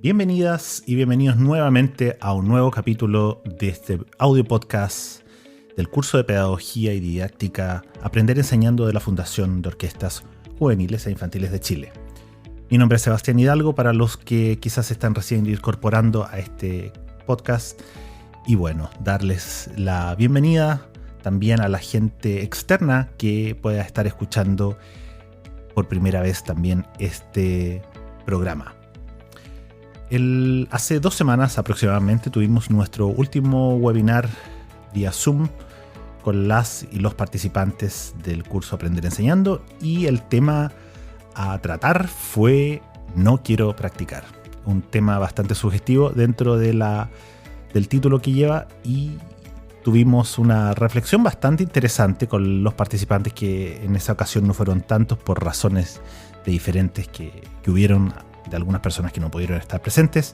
Bienvenidas y bienvenidos nuevamente a un nuevo capítulo de este audio podcast del curso de Pedagogía y Didáctica Aprender Enseñando de la Fundación de Orquestas Juveniles e Infantiles de Chile. Mi nombre es Sebastián Hidalgo para los que quizás se están recién incorporando a este podcast y bueno, darles la bienvenida también a la gente externa que pueda estar escuchando por primera vez también este programa. Hace 2 semanas aproximadamente tuvimos nuestro último webinar vía Zoom con las y los participantes del curso Aprender Enseñando y el tema a tratar fue No quiero practicar. Un tema bastante sugestivo dentro de del título que lleva y tuvimos una reflexión bastante interesante con los participantes que en esa ocasión no fueron tantos por razones de diferentes que hubieron de algunas personas que no pudieron estar presentes,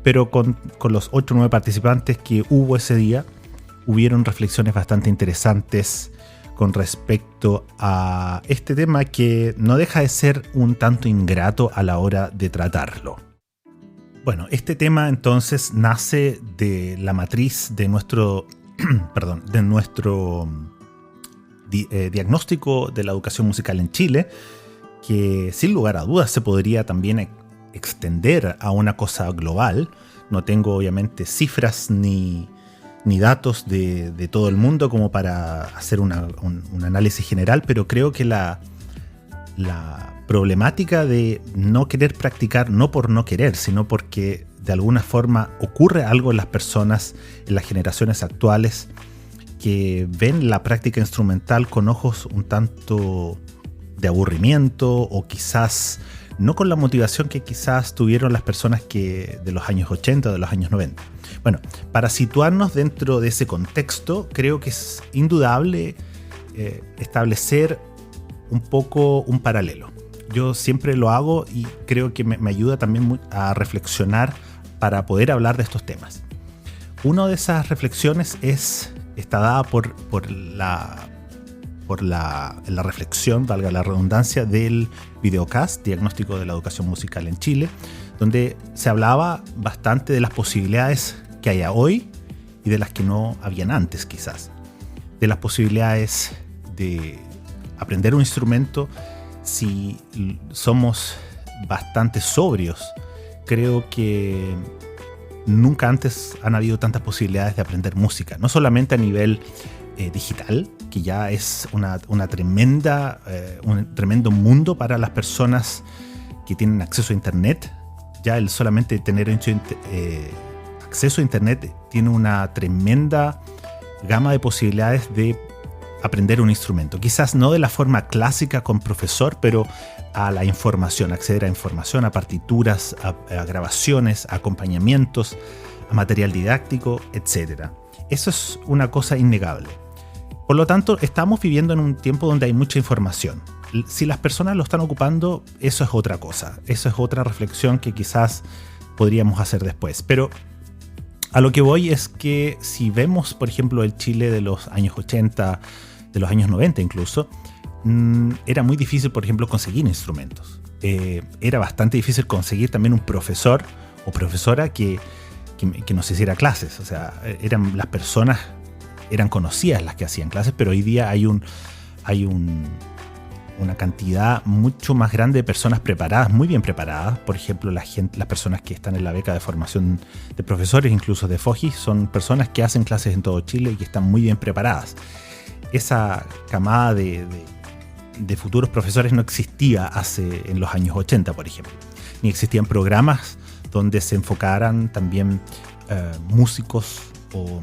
pero con los 8 o 9 participantes que hubo ese día, hubieron reflexiones bastante interesantes con respecto a este tema que no deja de ser un tanto ingrato a la hora de tratarlo. Bueno, este tema entonces nace de la matriz de nuestro, diagnóstico de la educación musical en Chile, que sin lugar a dudas se podría también extender a una cosa global. No tengo obviamente cifras ni datos de todo el mundo como para hacer un análisis general, pero creo que la problemática de no querer practicar, no por no querer, sino porque de alguna forma ocurre algo en las personas, en las generaciones actuales, que ven la práctica instrumental con ojos un tanto de aburrimiento o quizás no con la motivación que quizás tuvieron las personas que de los años 80 o de los años 90. Bueno, para situarnos dentro de ese contexto, creo que es indudable establecer un poco un paralelo. Yo siempre lo hago y creo que me ayuda también a reflexionar para poder hablar de estos temas. Una de esas reflexiones está dada por la reflexión, valga la redundancia, del videocast Diagnóstico de la Educación Musical en Chile, donde se hablaba bastante de las posibilidades que hay hoy y de las que no habían antes quizás. De las posibilidades de aprender un instrumento si somos bastante sobrios. Creo que nunca antes han habido tantas posibilidades de aprender música, no solamente a nivel digital, que ya es un tremendo mundo para las personas que tienen acceso a internet. Ya el solamente tener acceso a internet tiene una tremenda gama de posibilidades de aprender un instrumento. Quizás no de la forma clásica con profesor, pero a la información, acceder a información, a partituras, a grabaciones, a acompañamientos, a material didáctico, etc. Eso es una cosa innegable. Por lo tanto, estamos viviendo en un tiempo donde hay mucha información. Si las personas lo están ocupando, eso es otra cosa. Eso es otra reflexión que quizás podríamos hacer después. Pero a lo que voy es que si vemos, por ejemplo, el Chile de los años 80, de los años 90 incluso, era muy difícil, por ejemplo, conseguir instrumentos. Era bastante difícil conseguir también un profesor o profesora que nos hiciera clases. O sea, eran las personas... eran conocidas las que hacían clases, pero hoy día hay una cantidad mucho más grande de personas preparadas, muy bien preparadas. Por ejemplo, las personas que están en la beca de formación de profesores, incluso de FOGI, son personas que hacen clases en todo Chile y que están muy bien preparadas. Esa camada de futuros profesores no existía en los años 80, por ejemplo. Ni existían programas donde se enfocaran también músicos o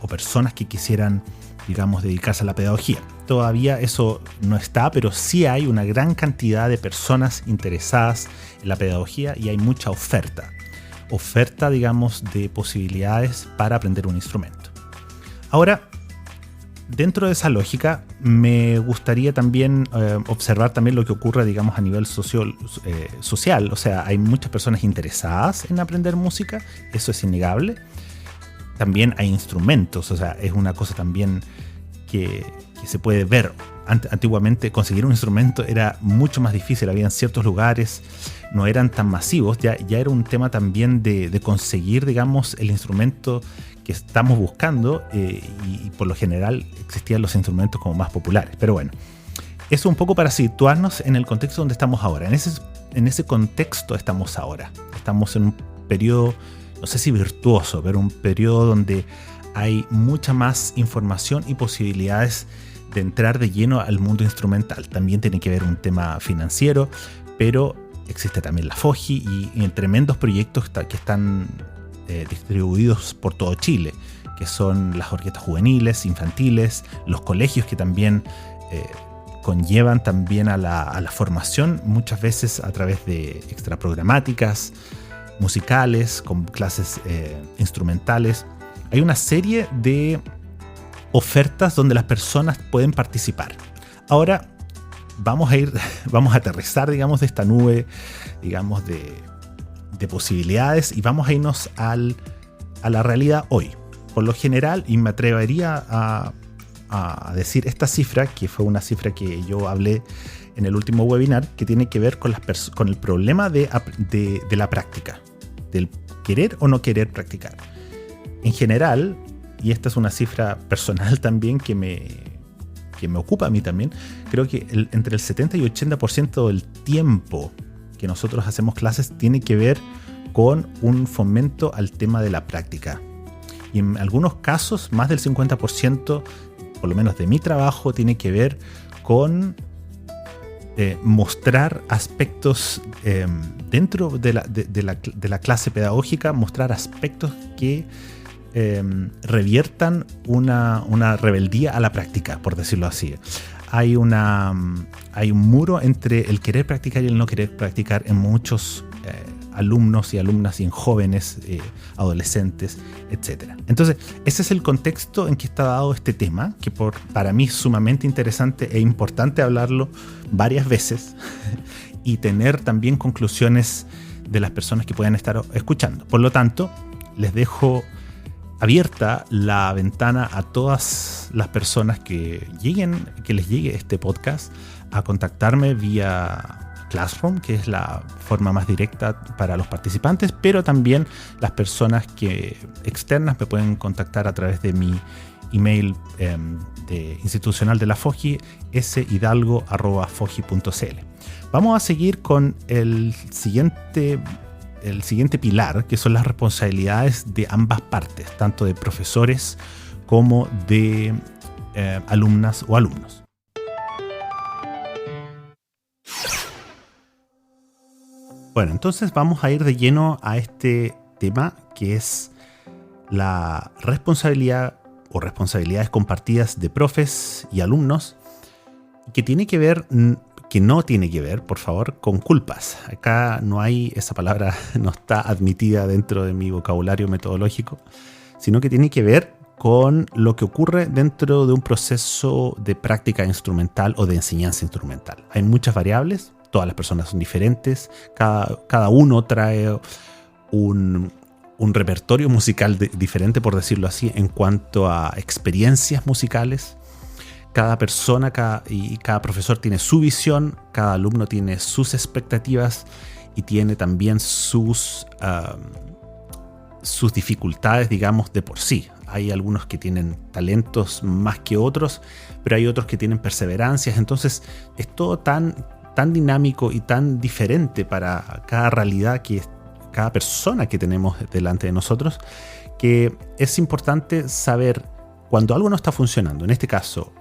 personas que quisieran, digamos, dedicarse a la pedagogía. Todavía eso no está, pero sí hay una gran cantidad de personas interesadas en la pedagogía y hay mucha oferta, digamos, de posibilidades para aprender un instrumento. Ahora, dentro de esa lógica, me gustaría también observar también lo que ocurre, digamos, a nivel social. O sea, hay muchas personas interesadas en aprender música, eso es innegable. También hay instrumentos, o sea, es una cosa también que se puede ver antiguamente conseguir un instrumento era mucho más difícil, había en ciertos lugares, no eran tan masivos, ya era un tema también de conseguir, digamos, el instrumento que estamos buscando, y por lo general existían los instrumentos como más populares. Pero bueno, eso un poco para situarnos en el contexto donde estamos ahora. En ese contexto estamos ahora. Estamos en un periodo, no sé si virtuoso, pero un periodo donde hay mucha más información y posibilidades de entrar de lleno al mundo instrumental. También tiene que ver un tema financiero, pero existe también la FOGI y tremendos proyectos que están distribuidos por todo Chile, que son las orquestas juveniles, infantiles, los colegios que también conllevan también a la formación, muchas veces a través de extraprogramáticas, musicales, con clases instrumentales. Hay una serie de ofertas donde las personas pueden participar. Ahora vamos a aterrizar, digamos, de esta nube, digamos, de posibilidades, y vamos a irnos a la realidad hoy. Por lo general, y me atrevería a decir esta cifra, que fue una cifra que yo hablé en el último webinar, que tiene que ver con el problema de la práctica, del querer o no querer practicar. En general, y esta es una cifra personal también que me ocupa a mí también, creo que entre el 70 y 80% del tiempo que nosotros hacemos clases tiene que ver con un fomento al tema de la práctica. Y en algunos casos, más del 50%, por lo menos de mi trabajo, tiene que ver con mostrar aspectos dentro de la clase pedagógica, mostrar aspectos que reviertan una rebeldía a la práctica, por decirlo así. Hay un muro entre el querer practicar y el no querer practicar en muchos alumnos y alumnas, y en jóvenes, adolescentes, etc. Entonces, ese es el contexto en que está dado este tema, que para mí es sumamente interesante e importante hablarlo varias veces y tener también conclusiones de las personas que puedan estar escuchando. Por lo tanto, les dejo abierta la ventana a todas las personas que les llegue este podcast, a contactarme vía Classroom, que es la forma más directa para los participantes, pero también las personas externas me pueden contactar a través de mi email institucional de la FOGI, shidalgo@fogi.cl. Vamos a seguir con el siguiente pilar, que son las responsabilidades de ambas partes, tanto de profesores como de alumnas o alumnos. Bueno, entonces vamos a ir de lleno a este tema, que es la responsabilidad o responsabilidades compartidas de profes y alumnos, que no tiene que ver, por favor, con culpas. Acá no hay, esa palabra no está admitida dentro de mi vocabulario metodológico, sino que tiene que ver con lo que ocurre dentro de un proceso de práctica instrumental o de enseñanza instrumental. Hay muchas variables, todas las personas son diferentes, cada uno trae un repertorio musical diferente, por decirlo así, en cuanto a experiencias musicales. Cada persona y cada profesor tiene su visión, cada alumno tiene sus expectativas y tiene también sus dificultades, digamos, de por sí. Hay algunos que tienen talentos más que otros, pero hay otros que tienen perseverancias. Entonces es todo tan dinámico y tan diferente para cada realidad, cada persona que tenemos delante de nosotros, que es importante saber cuando algo no está funcionando. En este caso,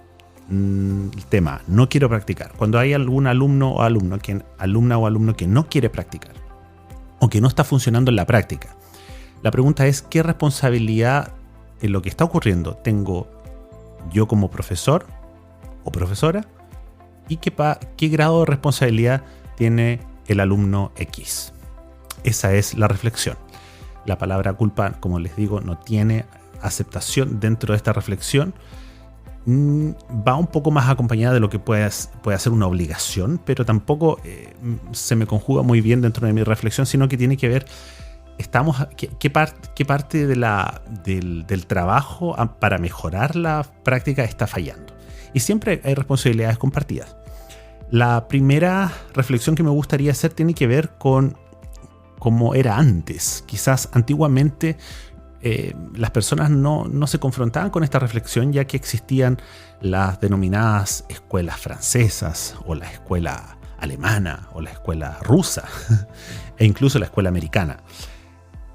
el tema no quiero practicar. Cuando hay algún alumna o alumno que no quiere practicar o que no está funcionando en la práctica, la pregunta es: ¿qué responsabilidad en lo que está ocurriendo tengo yo como profesor o profesora? ¿Y qué grado de responsabilidad tiene el alumno X? Esa es la reflexión. La palabra culpa, como les digo, no tiene aceptación dentro de esta reflexión. Va un poco más acompañada de lo que puede ser una obligación, pero tampoco se me conjuga muy bien dentro de mi reflexión, sino que tiene que ver qué parte del trabajo para mejorar la práctica está fallando. y siempre hay responsabilidades compartidas. La primera reflexión que me gustaría hacer tiene que ver con cómo era antes. Quizás antiguamente las personas no se confrontaban con esta reflexión, ya que existían las denominadas escuelas francesas o la escuela alemana o la escuela rusa e incluso la escuela americana.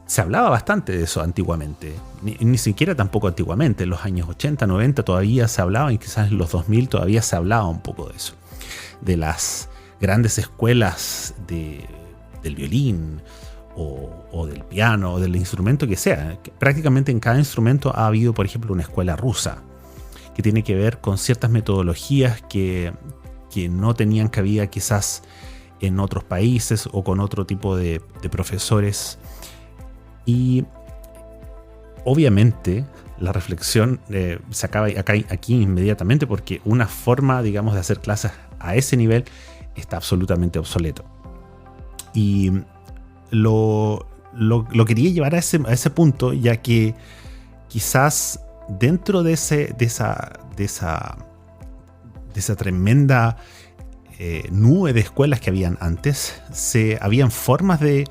Se hablaba bastante de eso antiguamente, ni siquiera tampoco antiguamente, en los años 80, 90 todavía se hablaba, y quizás en los 2000 todavía se hablaba un poco de eso, de las grandes escuelas del violín o del piano o del instrumento que sea. Prácticamente en cada instrumento ha habido, por ejemplo, una escuela rusa que tiene que ver con ciertas metodologías que no tenían cabida quizás en otros países o con otro tipo de profesores. Y obviamente la reflexión se acaba aquí inmediatamente, porque una forma, digamos, de hacer clases a ese nivel está absolutamente obsoleto. Y lo quería llevar a ese punto, ya que quizás dentro de esa tremenda nube de escuelas que habían antes, habían formas de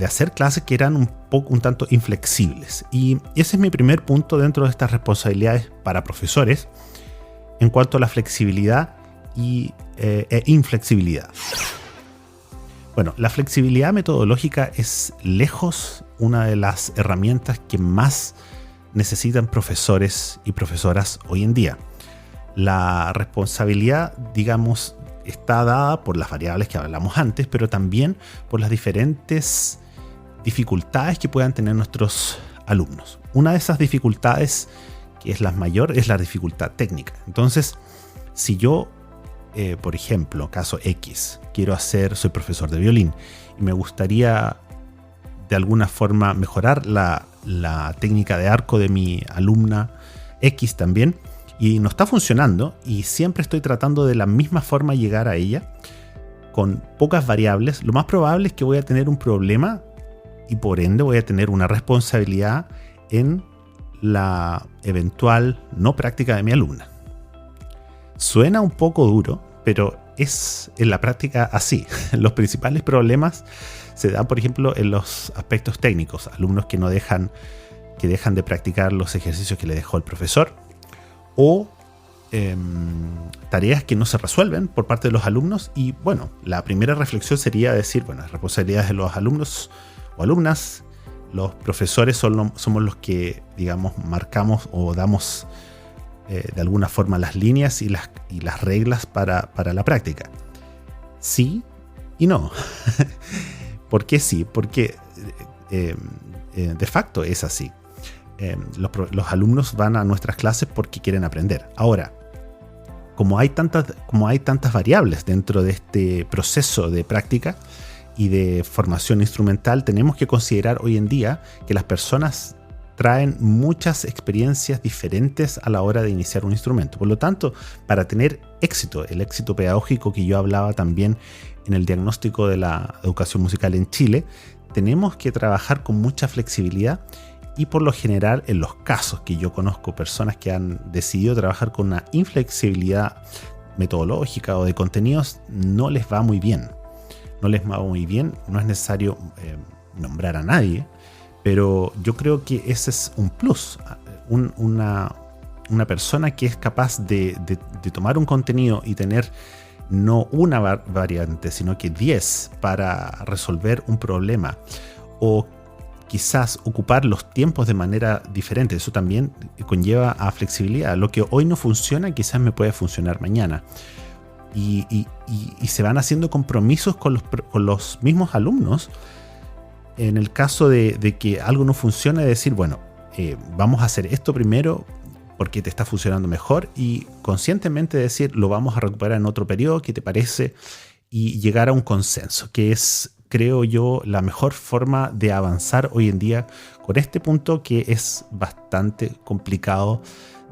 hacer clases que eran un tanto inflexibles. Y ese es mi primer punto dentro de estas responsabilidades para profesores en cuanto a la flexibilidad e inflexibilidad. Bueno, la flexibilidad metodológica es lejos una de las herramientas que más necesitan profesores y profesoras hoy en día. La responsabilidad, digamos, está dada por las variables que hablamos antes, pero también por las diferentes dificultades que puedan tener nuestros alumnos. Una de esas dificultades, que es la mayor, es la dificultad técnica. Entonces, si yo, por ejemplo, caso X, soy profesor de violín y me gustaría de alguna forma mejorar la técnica de arco de mi alumna X también, y no está funcionando, y siempre estoy tratando de la misma forma llegar a ella con pocas variables, lo más probable es que voy a tener un problema y por ende voy a tener una responsabilidad en la eventual no práctica de mi alumna. Suena un poco duro, pero es en la práctica así. Los principales problemas se dan, por ejemplo, en los aspectos técnicos. Alumnos que dejan de practicar los ejercicios que le dejó el profesor, o tareas que no se resuelven por parte de los alumnos. Y bueno, la primera reflexión sería decir, bueno, las responsabilidades de los alumnos o alumnas, los profesores somos los que, digamos, marcamos o damos de alguna forma las líneas y las reglas para la práctica. Sí y no. ¿Por qué sí? Porque de facto es así. Los alumnos van a nuestras clases porque quieren aprender. Ahora, como hay tantas variables dentro de este proceso de práctica y de formación instrumental, tenemos que considerar hoy en día que las personas traen muchas experiencias diferentes a la hora de iniciar un instrumento. Por lo tanto, para tener éxito, el éxito pedagógico que yo hablaba también en el diagnóstico de la educación musical en Chile, tenemos que trabajar con mucha flexibilidad. Y por lo general, en los casos que yo conozco, personas que han decidido trabajar con una inflexibilidad metodológica o de contenidos, no les va muy bien. No es necesario nombrar a nadie, pero yo creo que ese es un plus. Una persona que es capaz de tomar un contenido y tener no una variante, sino que 10 para resolver un problema, o quizás ocupar los tiempos de manera diferente. Eso también conlleva a flexibilidad. Lo que hoy no funciona quizás me puede funcionar mañana. Y se van haciendo compromisos con los mismos alumnos. En el caso de que algo no funciona, de decir, bueno, vamos a hacer esto primero porque te está funcionando mejor, y conscientemente decir, lo vamos a recuperar en otro periodo, ¿qué te parece? Y llegar a un consenso, que es, creo yo, la mejor forma de avanzar hoy en día con este punto, que es bastante complicado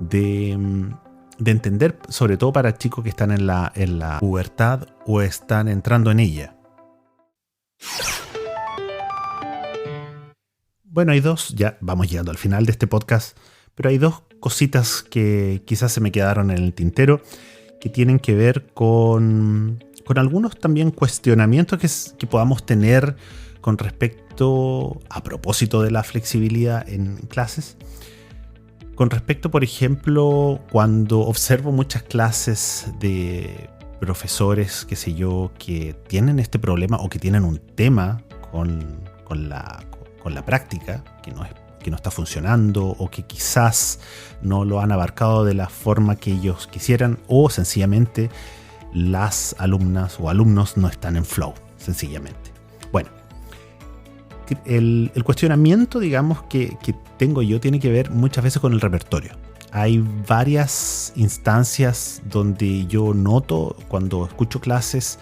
de entender, sobre todo para chicos que están en la pubertad o están entrando en ella. Bueno, ya vamos llegando al final de este podcast, pero hay dos cositas que quizás se me quedaron en el tintero, que tienen que ver con algunos también cuestionamientos que podamos tener con respecto, a propósito de la flexibilidad en clases. Con respecto, por ejemplo, cuando observo muchas clases de profesores, qué sé yo, que tienen este problema o que tienen un tema con la práctica, que no está funcionando o que quizás no lo han abarcado de la forma que ellos quisieran, o sencillamente las alumnas o alumnos no están en flow, sencillamente. Bueno, el cuestionamiento, digamos, que tengo yo tiene que ver muchas veces con el repertorio. Hay varias instancias donde yo noto cuando escucho clases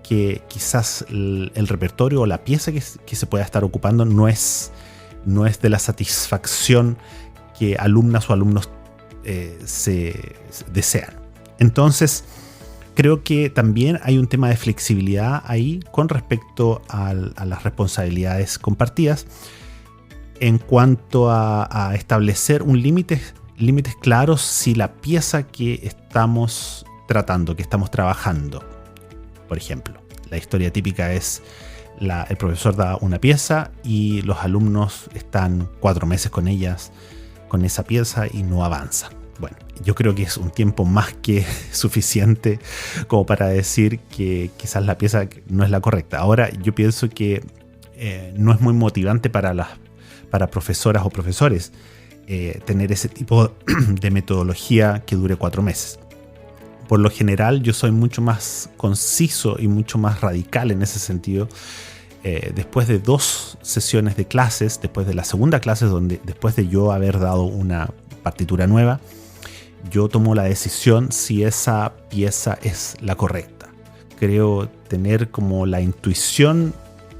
que quizás el repertorio o la pieza que se pueda estar ocupando no es de la satisfacción que alumnas o alumnos se desean. Entonces, creo que también hay un tema de flexibilidad ahí con respecto a las responsabilidades compartidas en cuanto a establecer límites claros si la pieza que estamos tratando, que estamos trabajando. Por ejemplo, la historia típica es el profesor da una pieza y los alumnos están 4 meses con esa pieza y no avanzan. Bueno, yo creo que es un tiempo más que suficiente como para decir que quizás la pieza no es la correcta. Ahora, yo pienso que no es muy motivante para profesoras o profesores tener ese tipo de metodología que dure 4 meses. Por lo general, yo soy mucho más conciso y mucho más radical en ese sentido. Después de 2 sesiones de clases, después de la segunda clase, después de yo haber dado una partitura nueva, yo tomo la decisión si esa pieza es la correcta. Creo tener como la intuición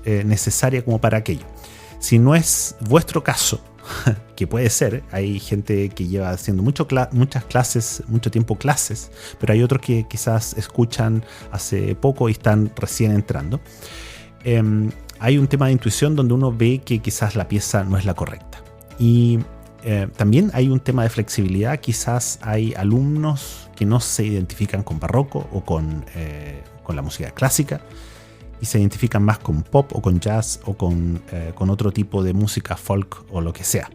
necesaria como para aquello. Si no es vuestro caso, que puede ser, hay gente que lleva haciendo muchas clases, mucho tiempo clases, pero hay otros que quizás escuchan hace poco y están recién entrando. Hay un tema de intuición donde uno ve que quizás la pieza no es la correcta. Y también hay un tema de flexibilidad. Quizás hay alumnos que no se identifican con barroco o con la música clásica y se identifican más con pop o con jazz o con otro tipo de música folk o lo que sea.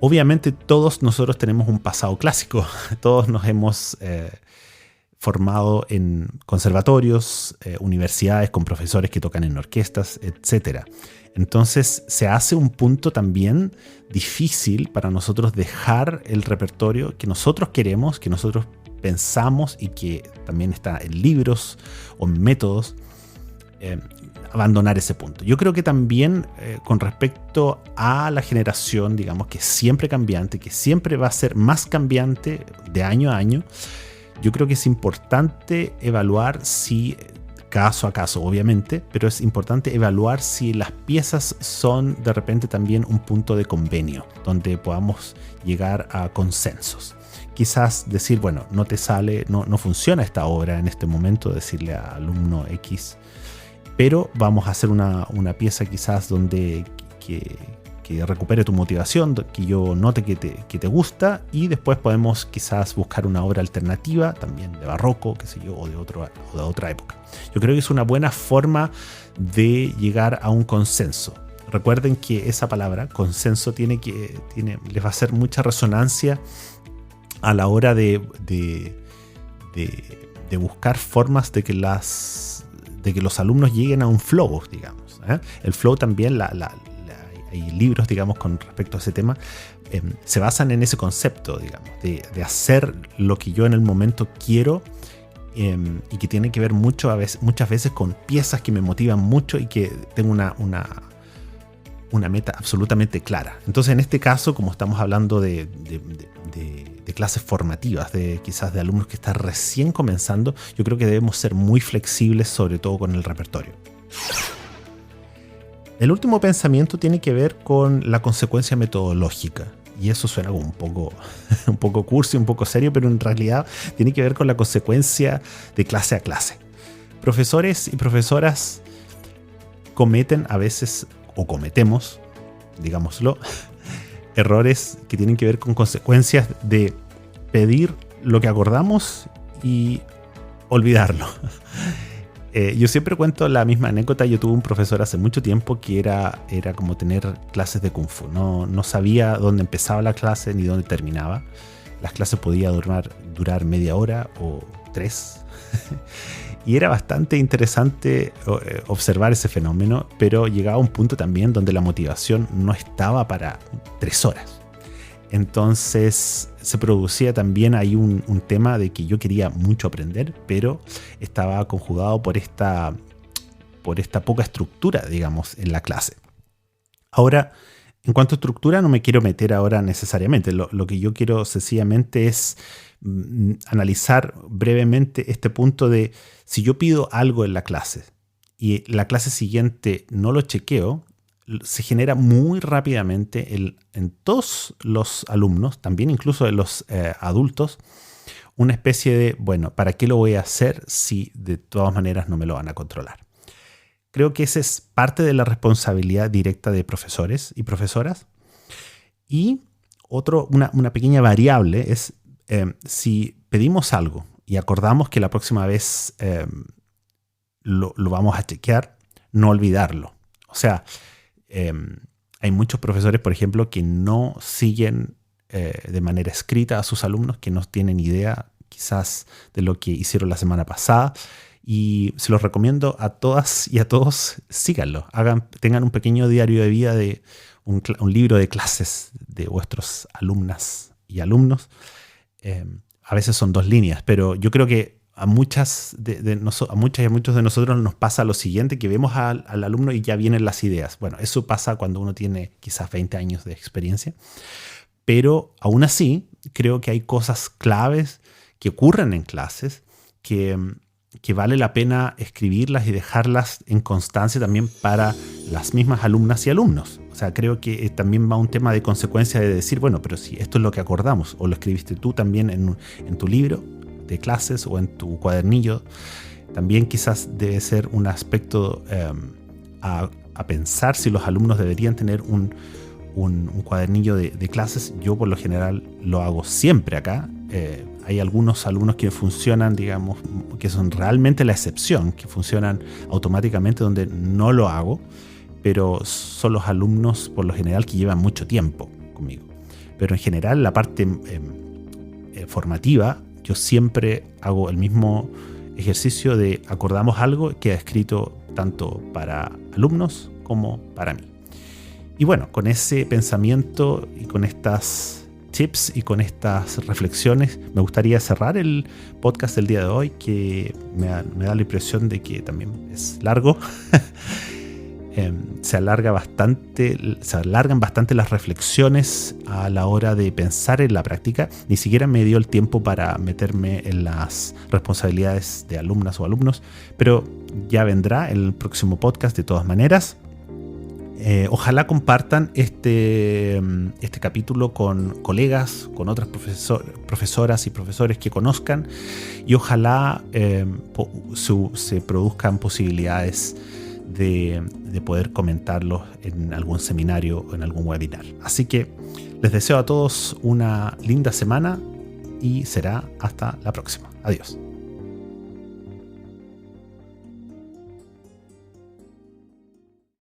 Obviamente todos nosotros tenemos un pasado clásico. Todos nos hemos formado en conservatorios, universidades con profesores que tocan en orquestas, etc. Entonces se hace un punto también difícil para nosotros dejar el repertorio que nosotros queremos, que nosotros pensamos y que también está en libros o en métodos, abandonar ese punto. Yo creo que también con respecto a la generación, digamos, que es siempre cambiante, que siempre va a ser más cambiante de año a año, yo creo que es importante evaluar si, caso a caso obviamente, pero es importante evaluar si las piezas son de repente también un punto de convenio, donde podamos llegar a consensos. Quizás decir, bueno, no te sale, no funciona esta obra en este momento, decirle a alumno X, pero vamos a hacer una pieza quizás donde que recupere tu motivación, que yo note que te gusta, y después podemos quizás buscar una obra alternativa, también de barroco, qué sé yo, o de otra época. Yo creo que es una buena forma de llegar a un consenso. Recuerden que esa palabra, consenso, les va a hacer mucha resonancia a la hora de buscar formas de que los alumnos lleguen a un flow, digamos. El flow también, hay libros, digamos, con respecto a ese tema, se basan en ese concepto, digamos, de hacer lo que yo en el momento quiero, y que tiene que ver muchas veces con piezas que me motivan mucho y que tengo una meta absolutamente clara. Entonces, en este caso, como estamos hablando de clases formativas, quizás de alumnos que están recién comenzando, yo creo que debemos ser muy flexibles, sobre todo con el repertorio. El último pensamiento tiene que ver con la consecuencia metodológica. Y eso suena como un poco cursi, un poco serio, pero en realidad tiene que ver con la consecuencia de clase a clase. Profesores y profesoras cometen a veces, o cometemos, digámoslo, errores que tienen que ver con consecuencias de pedir lo que acordamos y olvidarlo. Yo siempre cuento la misma anécdota. Yo tuve un profesor hace mucho tiempo que era como tener clases de Kung Fu. No sabía dónde empezaba la clase ni dónde terminaba. Las clases podían durar media hora o 3. Y era bastante interesante observar ese fenómeno, pero llegaba un punto también donde la motivación no estaba para 3 horas. Entonces se producía también ahí un tema de que yo quería mucho aprender, pero estaba conjugado por esta poca estructura, digamos, en la clase. Ahora, en cuanto a estructura, no me quiero meter ahora necesariamente. Lo que yo quiero sencillamente es analizar brevemente este punto de si yo pido algo en la clase y la clase siguiente no lo chequeo, se genera muy rápidamente en todos los alumnos, también incluso en los adultos, una especie de, bueno, ¿para qué lo voy a hacer si de todas maneras no me lo van a controlar? Creo que esa es parte de la responsabilidad directa de profesores y profesoras. Y una pequeña variable es si pedimos algo y acordamos que la próxima vez lo vamos a chequear, no olvidarlo. O sea, hay muchos profesores, por ejemplo, que no siguen de manera escrita a sus alumnos, que no tienen idea quizás de lo que hicieron la semana pasada. Y se los recomiendo a todas y a todos, síganlo. Tengan un pequeño diario de vida, de un libro de clases de vuestros alumnas y alumnos. A veces son 2 líneas, pero yo creo que a muchas y a muchos de nosotros nos pasa lo siguiente, que vemos al alumno y ya vienen las ideas. Bueno, eso pasa cuando uno tiene quizás 20 años de experiencia, pero aún así creo que hay cosas claves que ocurren en clases que vale la pena escribirlas y dejarlas en constancia también para las mismas alumnas y alumnos. O sea, creo que también va un tema de consecuencia de decir, bueno, pero si esto es lo que acordamos, o lo escribiste tú también en tu libro de clases o en tu cuadernillo, también quizás debe ser un aspecto a pensar si los alumnos deberían tener un cuadernillo de clases. Yo por lo general lo hago siempre acá. Hay algunos alumnos que funcionan, digamos, que son realmente la excepción, que funcionan automáticamente donde no lo hago, pero son los alumnos por lo general que llevan mucho tiempo conmigo. Pero en general la parte formativa, yo siempre hago el mismo ejercicio de acordamos algo que ha escrito tanto para alumnos como para mí. Y bueno, con ese pensamiento y con estas tips y con estas reflexiones me gustaría cerrar el podcast del día de hoy, que me da la impresión de que también es largo. Se alargan bastante las reflexiones a la hora de pensar en la práctica. Ni siquiera me dio el tiempo para meterme en las responsabilidades de alumnas o alumnos, pero ya vendrá el próximo podcast de todas maneras. Ojalá compartan este capítulo con colegas, con otras profesoras y profesores que conozcan, y ojalá se produzcan posibilidades de poder comentarlos en algún seminario o en algún webinar. Así que les deseo a todos una linda semana y será hasta la próxima. Adiós.